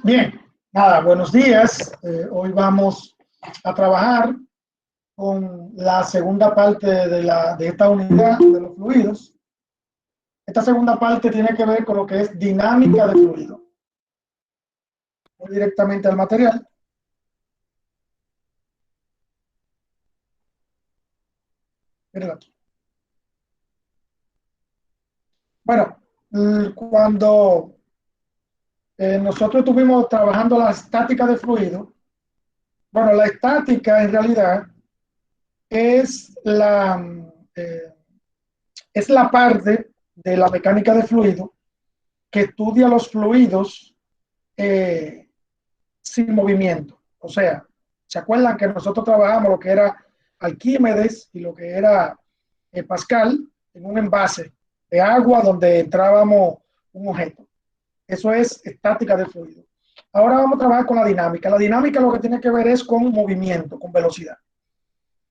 Bien, nada, buenos días. Hoy vamos a trabajar con la segunda parte de esta unidad de los fluidos. Esta segunda parte tiene que ver con lo que es dinámica de fluido. Voy directamente al material. Miren aquí. Bueno, cuando nosotros estuvimos trabajando la estática de fluido, bueno, la estática en realidad es eh, es la parte de la mecánica de fluido que estudia los fluidos eh, sin movimiento. O sea, ¿se acuerdan que nosotros trabajamos lo que era Arquímedes y lo que era Pascal en un envase de agua donde entrábamos un objeto? Eso es estática de fluido. Ahora vamos a trabajar con la dinámica. La dinámica lo que tiene que ver es con movimiento, con velocidad.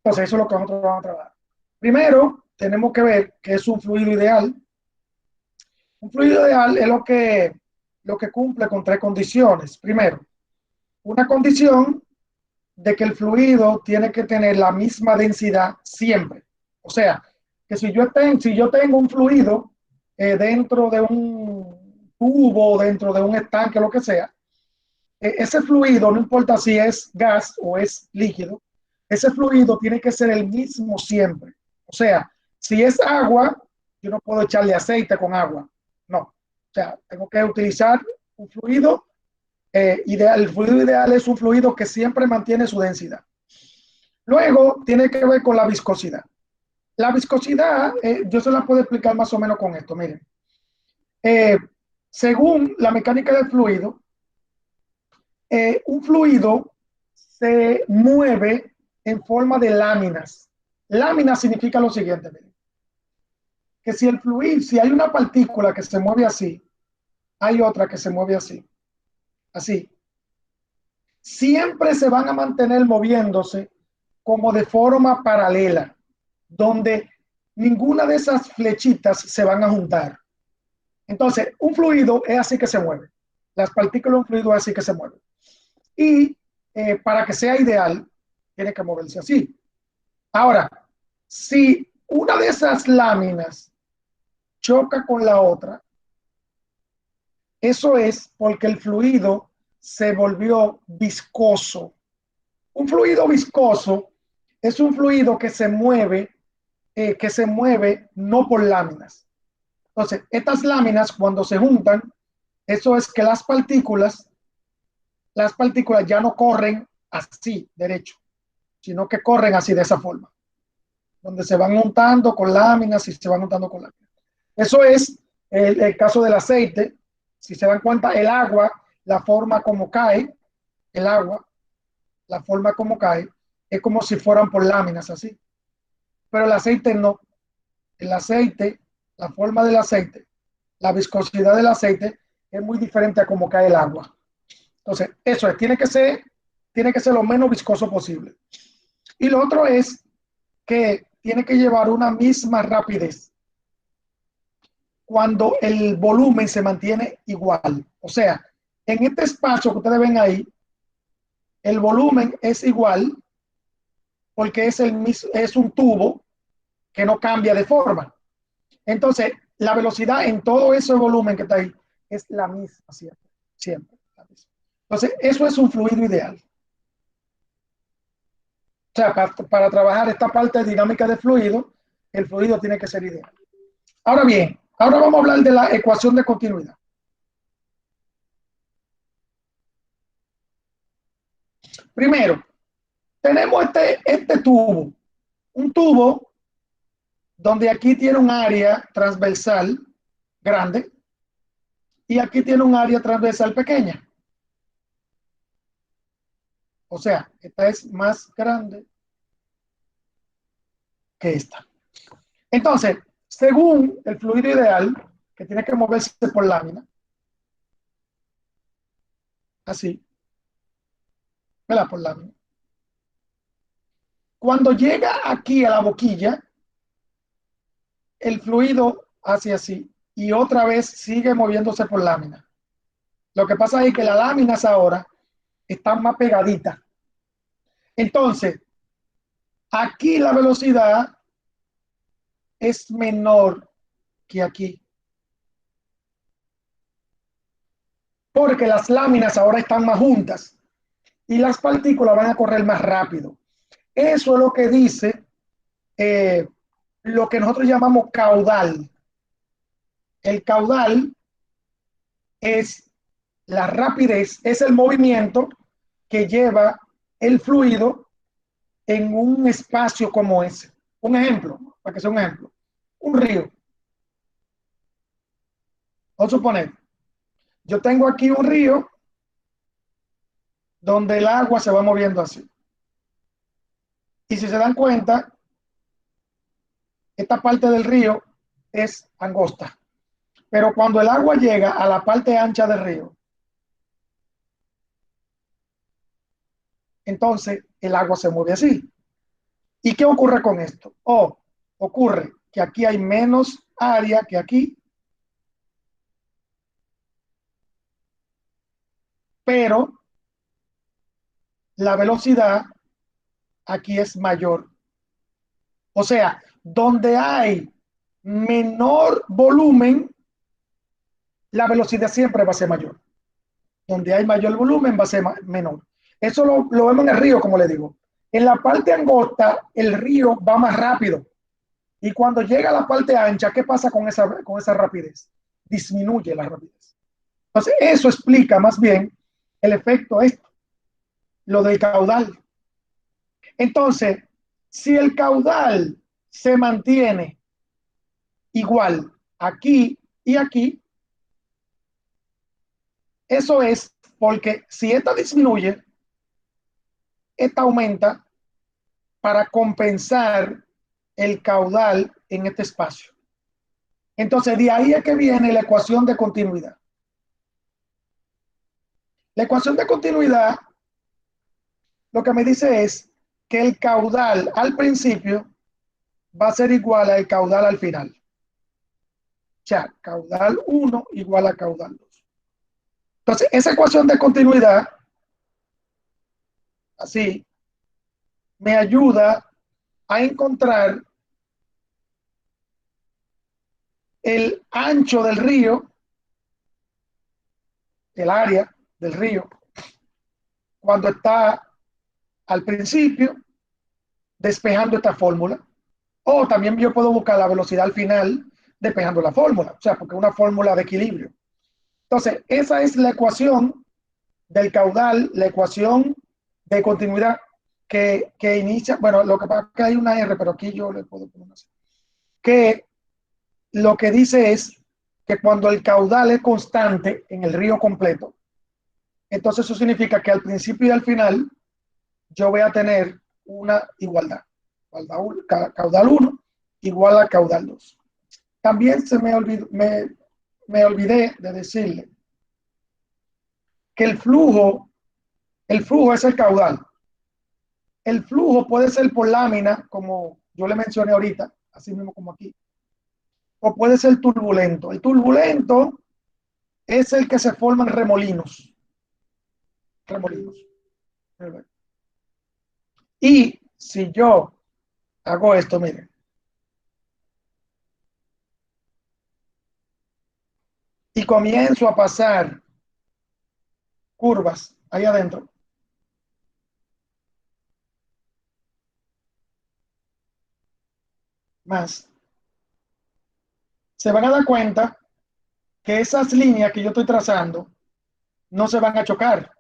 Entonces, eso es lo que nosotros vamos a trabajar. Primero, tenemos que ver qué es un fluido ideal. Un fluido ideal es lo que cumple con tres condiciones. Primero, una condición de que el fluido tiene que tener la misma densidad siempre. O sea, que si yo tengo un fluido dentro de un tubo, dentro de un estanque, lo que sea, ese fluido, no importa si es gas o es líquido, ese fluido tiene que ser el mismo siempre. O sea, si es agua, yo no puedo echarle aceite con agua. No. O sea, tengo que utilizar un fluido ideal. El fluido ideal es un fluido que siempre mantiene su densidad. Luego, tiene que ver con la viscosidad. La viscosidad, yo se la puedo explicar más o menos con esto. Miren, eh, según la mecánica del fluido, un fluido se mueve en forma de láminas. Láminas significa lo siguiente, miren, que si el fluido, si hay una partícula que se mueve así, hay otra que se mueve así, así. Siempre se van a mantener moviéndose como de forma paralela, donde ninguna de esas flechitas se van a juntar. Entonces, un fluido es así que se mueve. Las partículas de un fluido es así que se mueven. Y para que sea ideal, tiene que moverse así. Ahora, si una de esas láminas choca con la otra, eso es porque el fluido se volvió viscoso. Un fluido viscoso es un fluido que se mueve no por láminas. Entonces, estas láminas cuando se juntan, eso es que las partículas ya no corren así, derecho, sino que corren así de esa forma, donde se van montando con láminas y se van montando con láminas. Eso es el caso del aceite. Si se dan cuenta, el agua, la forma como cae, el agua, la forma como cae, es como si fueran por láminas así. Pero el aceite no. El aceite, la forma del aceite, la viscosidad del aceite es muy diferente a cómo cae el agua. Entonces, eso es, tiene que ser lo menos viscoso posible. Y lo otro es que tiene que llevar una misma rapidez cuando el volumen se mantiene igual. O sea, en este espacio que ustedes ven ahí, el volumen es igual porque es un tubo que no cambia de forma. Entonces, la velocidad en todo ese volumen que está ahí es la misma siempre. Siempre la misma. Entonces, eso es un fluido ideal. O sea, para trabajar esta parte de dinámica de fluido, el fluido tiene que ser ideal. Ahora bien, ahora vamos a hablar de la ecuación de continuidad. Primero, tenemos este tubo, un tubo donde aquí tiene un área transversal grande y aquí tiene un área transversal pequeña. O sea, esta es más grande que esta. Entonces, según el fluido ideal, que tiene que moverse por lámina, así, ¿verdad? Por lámina. Cuando llega aquí a la boquilla, el fluido hace así y otra vez sigue moviéndose por lámina. Lo que pasa es que las láminas ahora están más pegaditas. Entonces, aquí la velocidad es menor que aquí. Porque las láminas ahora están más juntas y las partículas van a correr más rápido. Eso es lo que dice lo que nosotros llamamos caudal. El caudal es la rapidez, es el movimiento que lleva el fluido en un espacio como ese. Un ejemplo, para que sea un ejemplo, un río. Vamos a suponer, yo tengo aquí un río donde el agua se va moviendo así. Y si se dan cuenta, esta parte del río es angosta. Pero cuando el agua llega a la parte ancha del río, entonces el agua se mueve así. ¿Y qué ocurre con esto? Ocurre que aquí hay menos área que aquí, pero la velocidad aquí es mayor. O sea, donde hay menor volumen, la velocidad siempre va a ser mayor. Donde hay mayor volumen va a ser menor. Eso lo vemos en el río, como le digo. En la parte angosta, el río va más rápido. Y cuando llega a la parte ancha, ¿qué pasa con esa rapidez? Disminuye la rapidez. Entonces, eso explica más bien el efecto esto, lo del caudal. Entonces, si el caudal se mantiene igual aquí y aquí, eso es porque si esta disminuye, esta aumenta para compensar el caudal en este espacio. Entonces, de ahí es que viene la ecuación de continuidad. La ecuación de continuidad lo que me dice es que el caudal al principio va a ser igual al caudal al final. O sea, caudal 1 igual a caudal 2. Entonces, esa ecuación de continuidad, así, me ayuda a encontrar el ancho del río, el área del río, cuando está al principio, despejando esta fórmula. O también yo puedo buscar la velocidad al final, despejando la fórmula. O sea, porque es una fórmula de equilibrio. Entonces, esa es la ecuación del caudal, la ecuación de continuidad que inicia, bueno, lo que pasa es que hay una R, pero aquí yo le puedo poner así, que lo que dice es que cuando el caudal es constante en el río completo, entonces eso significa que al principio y al final yo voy a tener una igualdad. Caudal 1 igual a caudal 2. También me olvidé de decirle que el flujo es el caudal. El flujo puede ser por lámina, como yo le mencioné ahorita, así mismo como aquí, o puede ser turbulento. El turbulento es el que se forman remolinos. Remolinos. Y si yo hago esto, miren, y comienzo a pasar curvas ahí adentro, más, se van a dar cuenta que esas líneas que yo estoy trazando no se van a chocar,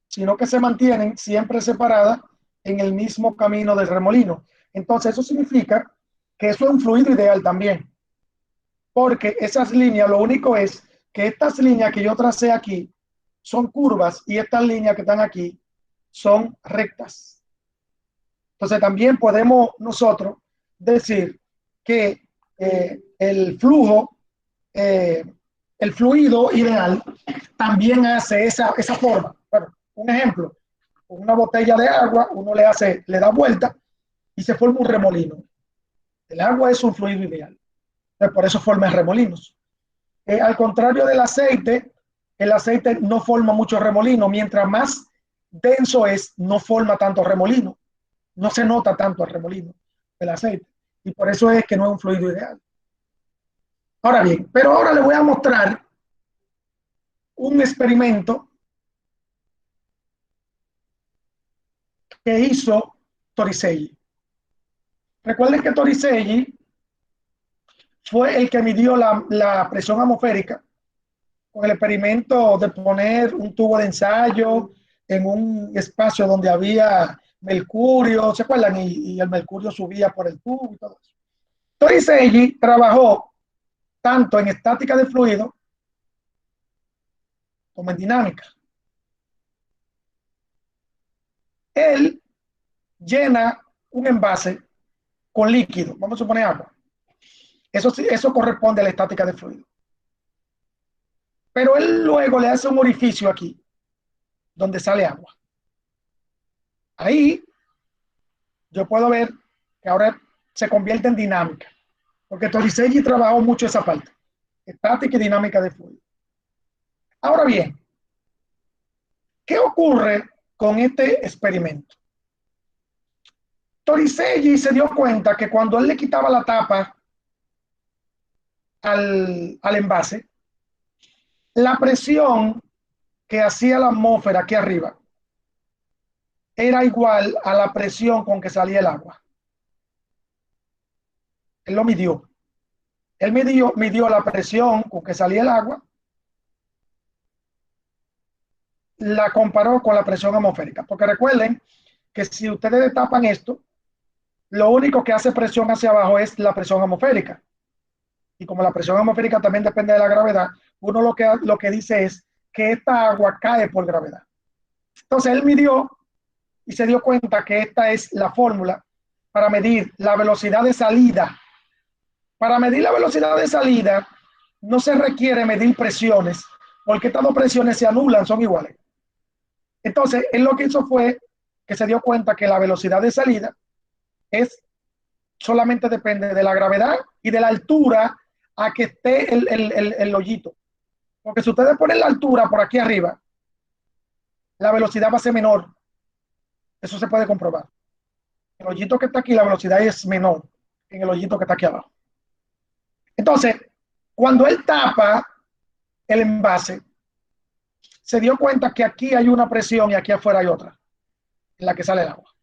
sino que se mantienen siempre separadas en el mismo camino del remolino. Entonces eso significa que eso es un fluido ideal también, porque esas líneas, lo único es que estas líneas que yo tracé aquí son curvas y estas líneas que están aquí son rectas. Entonces también podemos nosotros decir que eh, el fluido ideal también hace esa forma. Bueno, un ejemplo, con una botella de agua, uno le da vuelta y se forma un remolino. El agua es un fluido ideal. Entonces, por eso forma remolinos. Al contrario del aceite, el aceite no forma mucho remolino. Mientras más denso es, no forma tanto remolino. No se nota tanto el remolino del aceite. Y por eso es que no es un fluido ideal. Ahora bien, pero ahora le voy a mostrar un experimento que hizo Torricelli. Recuerden que Torricelli fue el que midió la presión atmosférica con el experimento de poner un tubo de ensayo en un espacio donde había mercurio, ¿se acuerdan? Y el mercurio subía por el tubo y todo eso. Torricelli trabajó tanto en estática de fluido como en dinámica. Él llena un envase con líquido, vamos a suponer agua. Eso corresponde a la estática de fluido. Pero él luego le hace un orificio aquí, donde sale agua. Ahí yo puedo ver que ahora se convierte en dinámica, porque Torricelli trabajó mucho esa parte, estática y dinámica de fluido. Ahora bien, ¿qué ocurre con este experimento? Torricelli se dio cuenta que cuando él le quitaba la tapa al envase, la presión que hacía la atmósfera aquí arriba era igual a la presión con que salía el agua. Él lo midió. Él midió la presión con que salía el agua, la comparó con la presión atmosférica. Porque recuerden que si ustedes destapan esto, lo único que hace presión hacia abajo es la presión atmosférica. Y como la presión atmosférica también depende de la gravedad, uno lo que dice es que esta agua cae por gravedad. Entonces él midió y se dio cuenta que esta es la fórmula para medir la velocidad de salida. Para medir la velocidad de salida no se requiere medir presiones, porque estas dos presiones se anulan, son iguales. Entonces, él lo que hizo fue que se dio cuenta que la velocidad de salida es solamente depende de la gravedad y de la altura a que esté el hoyito. Porque si ustedes ponen la altura por aquí arriba, la velocidad va a ser menor. Eso se puede comprobar. El hoyito que está aquí, la velocidad es menor que en el hoyito que está aquí abajo. Entonces, cuando él tapa el envase, se dio cuenta que aquí hay una presión y aquí afuera hay otra, en la que sale el agua.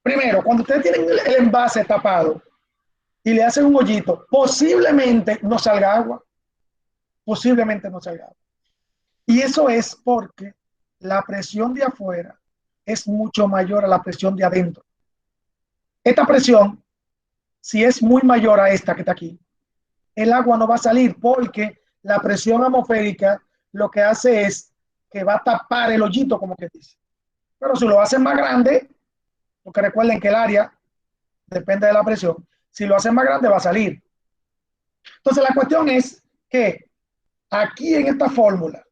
Primero, cuando ustedes tienen el envase tapado y le hacen un hoyito, posiblemente no salga agua. Posiblemente no salga agua. Y eso es porque la presión de afuera es mucho mayor a la presión de adentro. Esta presión, si es muy mayor a esta que está aquí, el agua no va a salir porque la presión atmosférica lo que hace es que va a tapar el hoyito, como que dice. Pero si lo hacen más grande, porque recuerden que el área depende de la presión, si lo hacen más grande va a salir. Entonces la cuestión es que aquí en esta fórmula,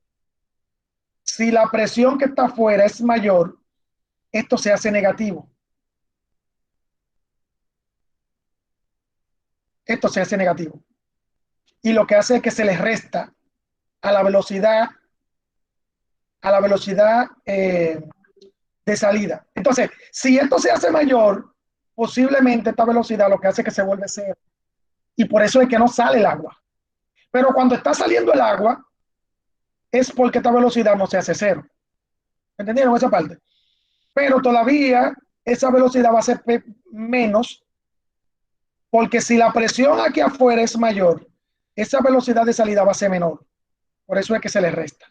si la presión que está afuera es mayor, esto se hace negativo. Esto se hace negativo. Y lo que hace es que se le resta a la velocidad, de salida. Entonces, si esto se hace mayor, posiblemente esta velocidad lo que hace es que se vuelve cero. Y por eso es que no sale el agua. Pero cuando está saliendo el agua, es porque esta velocidad no se hace cero. ¿Entendieron esa parte? Pero todavía esa velocidad va a ser menos, porque si la presión aquí afuera es mayor, esa velocidad de salida va a ser menor. Por eso es que se le resta.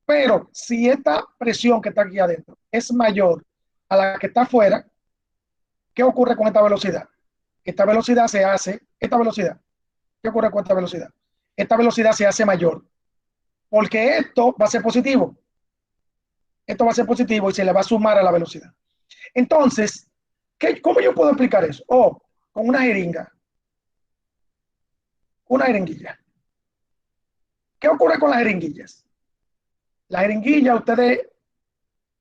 Pero si esta presión que está aquí adentro es mayor a la que está afuera, ¿qué ocurre con esta velocidad? Esta velocidad se hace, esta velocidad, ¿qué ocurre con esta velocidad? Esta velocidad se hace mayor, porque esto va a ser positivo. Esto va a ser positivo y se le va a sumar a la velocidad. Entonces, ¿cómo yo puedo explicar eso? Con una jeringa. Una jeringuilla. ¿Qué ocurre con las jeringuillas? La jeringuilla, ustedes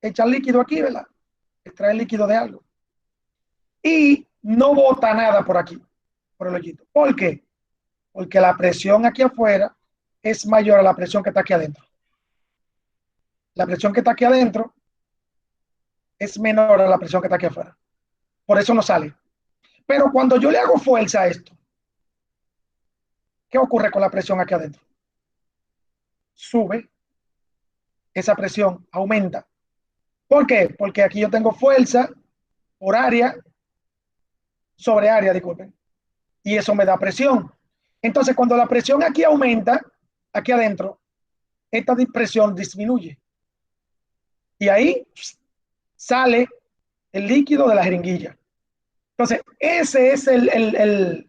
echan líquido aquí, ¿verdad? Extraen líquido de algo. Y no bota nada por aquí, por el hoyito. ¿Por qué? Porque la presión aquí afuera es mayor a la presión que está aquí adentro. La presión que está aquí adentro es menor a la presión que está aquí afuera. Por eso no sale. Pero cuando yo le hago fuerza a esto, ¿qué ocurre con la presión aquí adentro? Sube, esa presión aumenta. ¿Por qué? Porque aquí yo tengo fuerza por área sobre área, disculpen, y eso me da presión. Entonces, cuando la presión aquí aumenta, aquí adentro, esta presión disminuye. Y ahí sale el líquido de la jeringuilla. Entonces, ese es el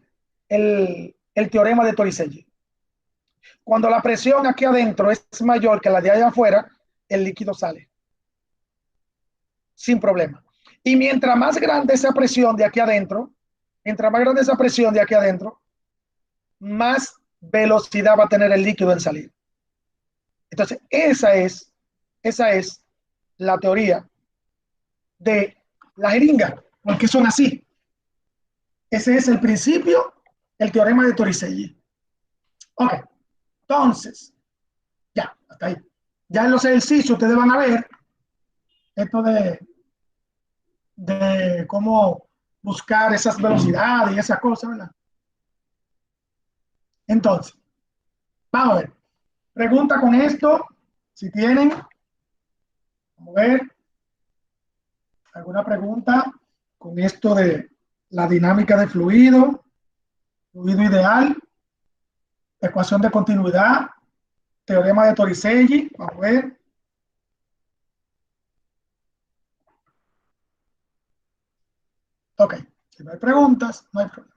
teorema de Torricelli. Cuando la presión aquí adentro es mayor que la de allá afuera, el líquido sale sin problema. Y mientras más grande esa presión de aquí adentro, mientras más grande esa presión de aquí adentro, más velocidad va a tener el líquido en salir. Entonces, esa es la teoría de la jeringa, porque son así. Ese es el principio, el teorema de Torricelli. Ok, entonces, ya, hasta ahí. Ya en los ejercicios ustedes van a ver esto de cómo buscar esas velocidades y esas cosas, ¿verdad? Entonces, vamos a ver. Pregunta con esto, si tienen, vamos a ver, alguna pregunta con esto de la dinámica de fluido, fluido ideal, ecuación de continuidad, teorema de Torricelli, vamos a ver. Ok, si no hay preguntas, no hay problema.